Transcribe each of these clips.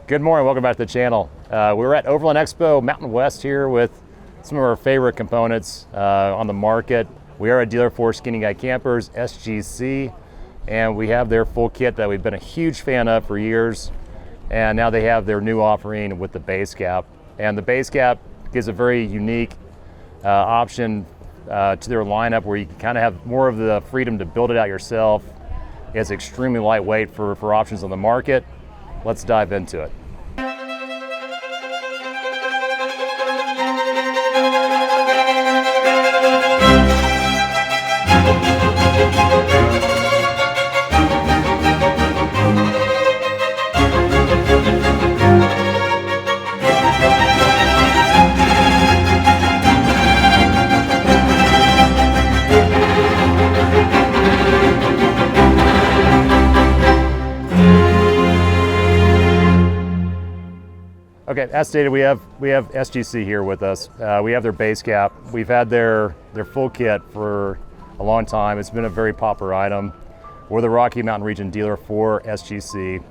Good morning, welcome back to the channel. We're at Overland Expo Mountain West here with some of our favorite components on the market. We are a dealer for Skinny Guy Campers, SGC, and we have their full kit that we've been a huge fan of for years. And now they have their new offering with the base cap. And the base cap gives a very unique option to their lineup where you can kind of have more of the freedom to build it out yourself. It's extremely lightweight for options on the market. Let's dive into it. Okay, as stated, we have SGC here with us. We have their base cap. We've had their full kit for a long time. It's been a very popular item. We're the Rocky Mountain Region dealer for SGC.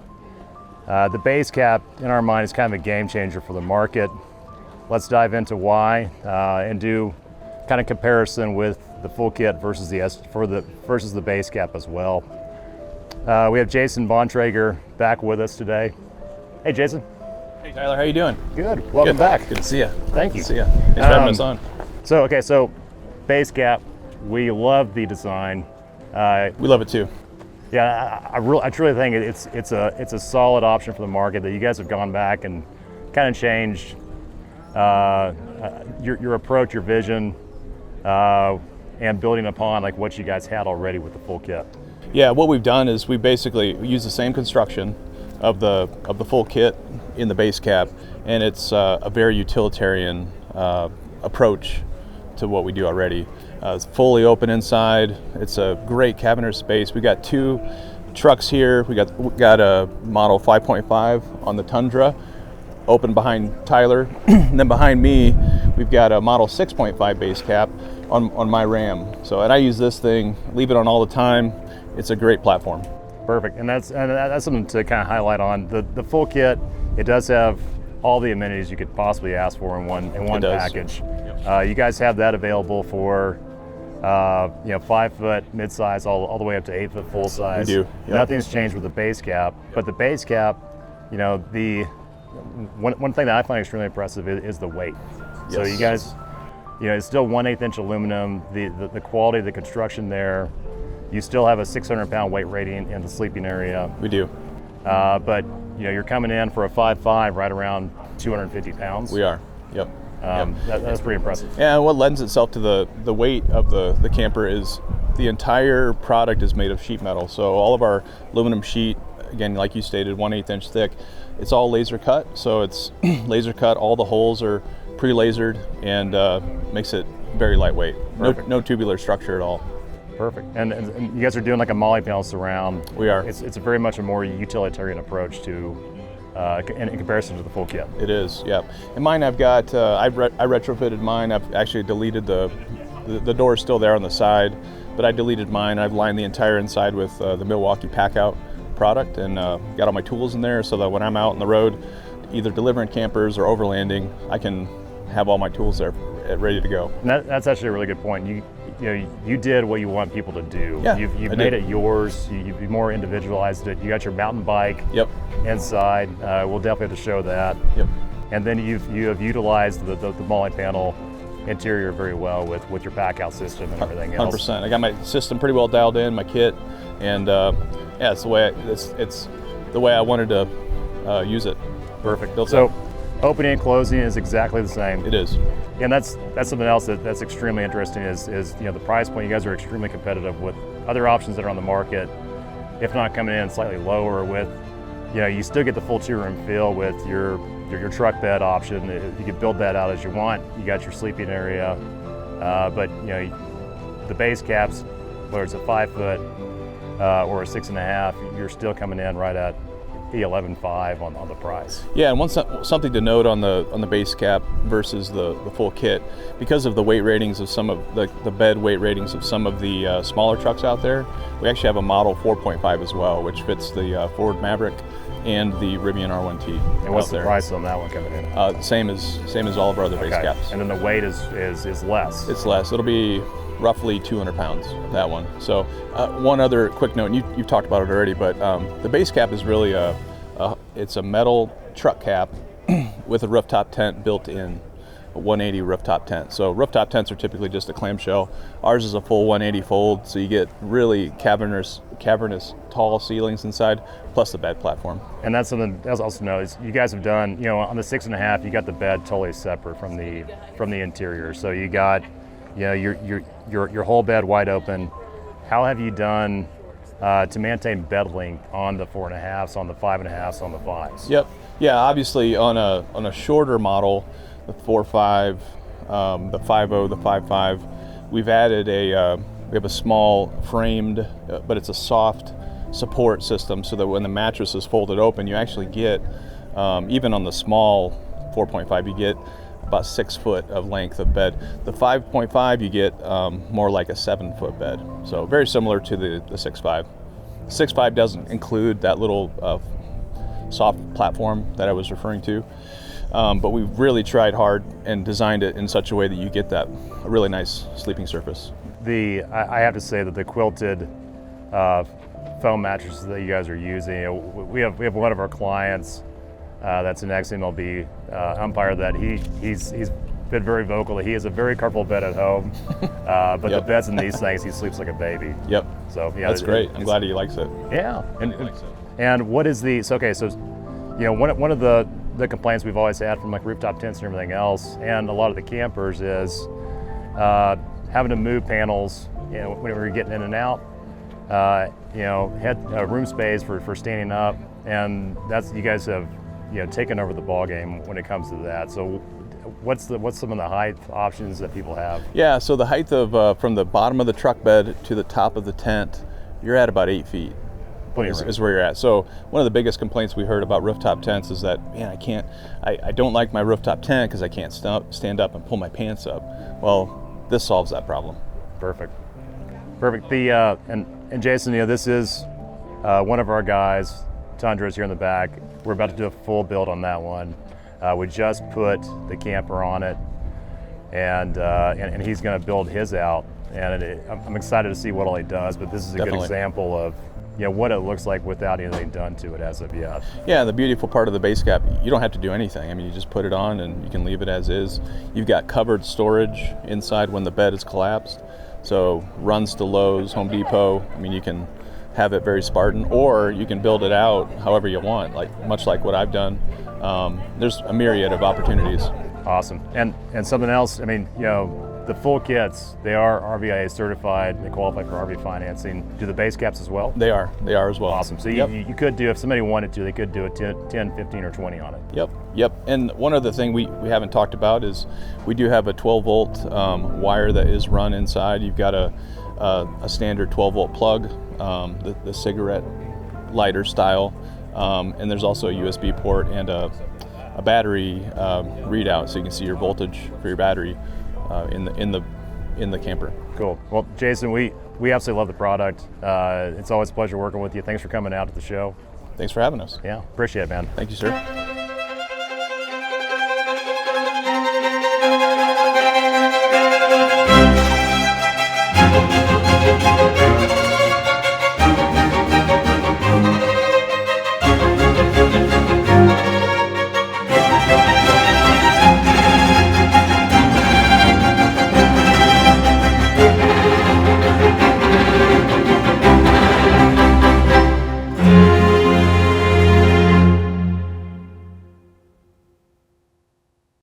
The base cap, in our mind, is kind of a game changer for the market. Let's dive into why and do kind of comparison with the full kit versus the base cap as well. We have Jason Bontrager back with us today. Hey, Jason. Hey Tyler, how you doing? Good. Welcome back. Good to see you. Thank you. Good to see you. Thanks for having us on. So base cap, we love the design. We love it too. Yeah, I truly think it's a solid option for the market that you guys have gone back and kind of changed your approach, your vision, and building upon like what you guys had already with the full kit. Yeah, what we've done is we basically use the same construction of the full kit in the base cap, and it's a very utilitarian approach to what we do already. It's fully open inside. It's a great cabinet space. We got two trucks here. We got a model 5.5 on the Tundra, open behind Tyler. And then behind me, we've got a model 6.5 base cap on my Ram. And I use this thing, leave it on all the time. It's a great platform. Perfect, and that's something to kind of highlight on the full kit. It does have all the amenities you could possibly ask for in one package. Yep. You guys have that available for 5 foot mid-size all the way up to 8 foot full size. We do. Yep. Nothing's changed with the base cap, but the base cap, the one thing that I find extremely impressive is the weight. Yes. So you guys, it's still 1/8 inch aluminum. The quality of the construction there. You still have a 600-pound weight rating in the sleeping area. We do. But you're coming in for a 5.5 right around 250 pounds. We are. Yep. That's pretty impressive. Yeah, what lends itself to the weight of the camper is the entire product is made of sheet metal. So all of our aluminum sheet, again, like you stated, 1/8 inch thick. It's all laser cut. So it's laser cut. All the holes are pre-lasered and makes it very lightweight. No tubular structure at all. Perfect. And you guys are doing like a molly panel surround. We are. It's very much a more utilitarian approach to, in comparison to the full kit. It is, yeah. And mine, I've got, I retrofitted mine. I've actually deleted the door is still there on the side, but I deleted mine. I've lined the entire inside with the Milwaukee Packout product and got all my tools in there so that when I'm out on the road, either delivering campers or overlanding, I can have all my tools there ready to go. And that's actually a really good point. You did what you want people to do. Yeah, you've made it yours. You've more individualized it. You got your mountain bike inside. We'll definitely have to show that. Yep. And then you have utilized the molly panel interior very well with your pack out system and everything else. 100%. I got my system pretty well dialed in, my kit, and it's the way I wanted to use it. Perfect. So opening and closing is exactly the same. It is. And that's something else that's extremely interesting is the price point. You guys are extremely competitive with other options that are on the market, if not coming in slightly lower with, you still get the full 2-room feel with your truck bed option. You can build that out as you want. You got your sleeping area, but the base caps, whether it's a 5 foot or a 6.5, you're still coming in right at 11.5 on the price. Yeah, and something to note on the base cap versus the full kit, because of the weight ratings of some of the bed weight ratings of some of the smaller trucks out there, we actually have a model 4.5 as well, which fits the Ford Maverick and the Rivian R1T. And what's the price on that one coming in? Same as all of our other base caps. And then the weight is less. It's less. It'll be roughly 200 pounds, that one. So one other quick note, and you've talked about it already, but the base cap is really it's a metal truck cap with a rooftop tent built in, a 180 rooftop tent. So rooftop tents are typically just a clamshell. Ours is a full 180 fold, so you get really cavernous tall ceilings inside, plus the bed platform. And that's something else also know is you guys have done, on the 6.5, you got the bed totally separate from the interior. So you got, your whole bed wide open. How have you done to maintain bed length on the 4.5s, on the 5.5s, on the 5s? Yep. Yeah. Obviously, on a shorter model, the 4.5, the 5.0, the 5.5, we've added we have a small framed, but it's a soft support system, so that when the mattress is folded open, you actually get, even on the small 4.5, you get about 6 foot of length of bed. The 5.5, you get more like a 7-foot bed. So very similar to the 6.5. 6.5 doesn't include that little soft platform that I was referring to, but we've really tried hard and designed it in such a way that you get that really nice sleeping surface. I have to say that the quilted foam mattresses that you guys are using, we have one of our clients that's an ex-MLB umpire that he's been very vocal that he has a very comfortable bed at home, but the beds in these things, he sleeps like a baby. Yep. So yeah, that's great. I'm glad he likes it. Yeah. And what is one of the complaints we've always had from like rooftop tents and everything else, and a lot of the campers is having to move panels, whenever you're getting in and out, room space for standing up, and that's, you guys have taken over the ball game when it comes to that. So what's some of the height options that people have? Yeah, so the height of from the bottom of the truck bed to the top of the tent, you're at about 8 feet. Is where you're at. So one of the biggest complaints we heard about rooftop tents is that, man, I don't like my rooftop tent because I can't stand up and pull my pants up. Well, this solves that problem. Perfect. And Jason, this is one of our guys. Tundra's here in the back. We're about to do a full build on that one. We just put the camper on it, and he's going to build his out. And I'm excited to see what all he does. But this is a good example of what it looks like without anything done to it as of yet. Yeah, the beautiful part of the base cap, you don't have to do anything. I mean, you just put it on and you can leave it as is. You've got covered storage inside when the bed is collapsed. So runs to Lowe's, Home Depot. I mean, you can have it very Spartan, or you can build it out however you want, much like what I've done. There's a myriad of opportunities. Awesome. And something else, I mean, the full kits, they are RVIA certified, they qualify for RV financing. Do the base caps as well? They are as well. Awesome. So you could do, if somebody wanted to, they could do a 10, 15, or 20 on it. Yep. And one other thing we haven't talked about is we do have a 12-volt wire that is run inside. You've got a standard 12-volt plug, the cigarette lighter style, and there's also a USB port and a battery readout, so you can see your voltage for your battery in the camper. Cool. Well, Jason, we absolutely love the product. It's always a pleasure working with you. Thanks for coming out to the show. Thanks for having us. Yeah, appreciate it, man. Thank you, sir.